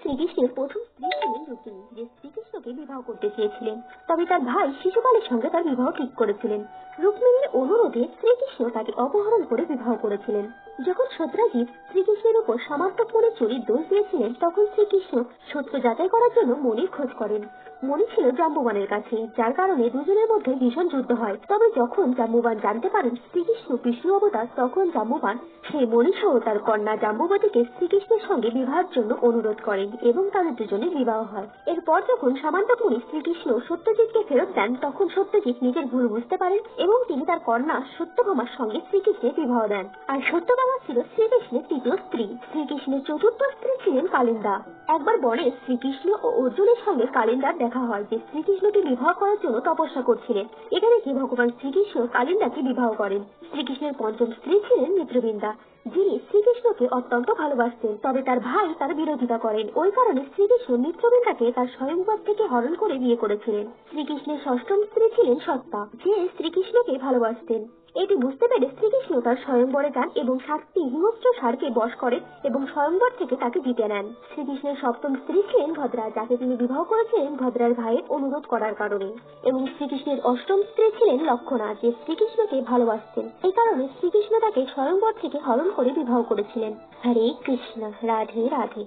শ্রীকৃষ্ণের প্রথম স্ত্রী ছিলেন রুক্মিণী, যে শ্রীকৃষ্ণকে বিবাহ করতে চেয়েছিলেন। তবে তার ভাই শিশুপালের সঙ্গে তার বিবাহ ঠিক করেছিলেন। রুক্মিণীর অনুরোধে শ্রীকৃষ্ণ তাকে অপহরণ করে বিবাহ করেছিলেন। যখন সত্যজিৎ শ্রীকৃষ্ণের উপর সমার্থক মনে চুরির দোষ দিয়েছিলেন, তখন শ্রীকৃষ্ণ সত্য যাচাই করার জন্য মণির খোঁজ করেন। মণি ছিল জাম্বুবানের কাছে, যার কারণে দুজনের মধ্যে ভীষণ যুদ্ধ হয়। তবে যখন জাম্বুবান জানতে পারেন শ্রীকৃষ্ণ বিষ্ণু অবতার, তখন জাম্বুবান সেই মণি সহ তার কন্যা জাম্বুবতীকে শ্রীকৃষ্ণের সঙ্গে বিবাহের জন্য অনুরোধ করেন এবং তাদের দুজনে বিবাহ হয়। এরপর যখন সামান্তক মুনি শ্রীকৃষ্ণ সত্যজিৎকে ফেরত দেন, তখন সত্যজিৎ নিজের ভুল বুঝতে পারেন এবং তিনি তার কন্যা সত্যভামার সঙ্গে শ্রীকৃষ্ণের বিবাহ দেন। আর সত্যভামা ছিল শ্রীকৃষ্ণের তৃতীয় স্ত্রী। শ্রীকৃষ্ণের চতুর্থ স্ত্রী ছিলেন কালিন্দা। একবার বনে শ্রীকৃষ্ণ ও অর্জুনের সঙ্গে কালিন্দার দেখা হয়, যে শ্রীকৃষ্ণকে বিবাহ করার জন্য তপস্যা করছিলেন। এখানে কি ভগবান শ্রীকৃষ্ণ কালিন্দাকে বিবাহ করেন। শ্রীকৃষ্ণের পঞ্চম স্ত্রী ছিলেন মিত্রবৃন্দা, যিনি শ্রীকৃষ্ণকে অত্যন্ত ভালোবাসতেন। তবে তার ভাই তার বিরোধিতা করেন। ওই কারণে শ্রীকৃষ্ণ মিত্রবৃন্দাকে তার স্বয়ংবর থেকে হরণ করে বিয়ে করেছিলেন। শ্রীকৃষ্ণের ষষ্ঠম স্ত্রী ছিলেন সত্তা, যে শ্রীকৃষ্ণকে ভালোবাসতেন। এটি বুঝতে পেরে শ্রীকৃষ্ণ তার স্বয়ংবরে যান এবং 7টি হিংস্র ষাঁড়কে বশ করেন এবং স্বয়ংবর থেকে তাকে জিতে নেন। শ্রীকৃষ্ণের সপ্তম স্ত্রী ছিলেন ভদ্রা, যাকে তিনি বিবাহ করেছিলেন ভদ্রার ভাইয়ের অনুরোধ করার কারণে। এবং শ্রীকৃষ্ণের অষ্টম স্ত্রী ছিলেন লক্ষণা, যে শ্রীকৃষ্ণকে ভালোবাসতেন। এই কারণে শ্রীকৃষ্ণ তাকে স্বয়ংবর থেকে হরণ করে বিবাহ করেছিলেন। হরে কৃষ্ণ, রাধে রাধে।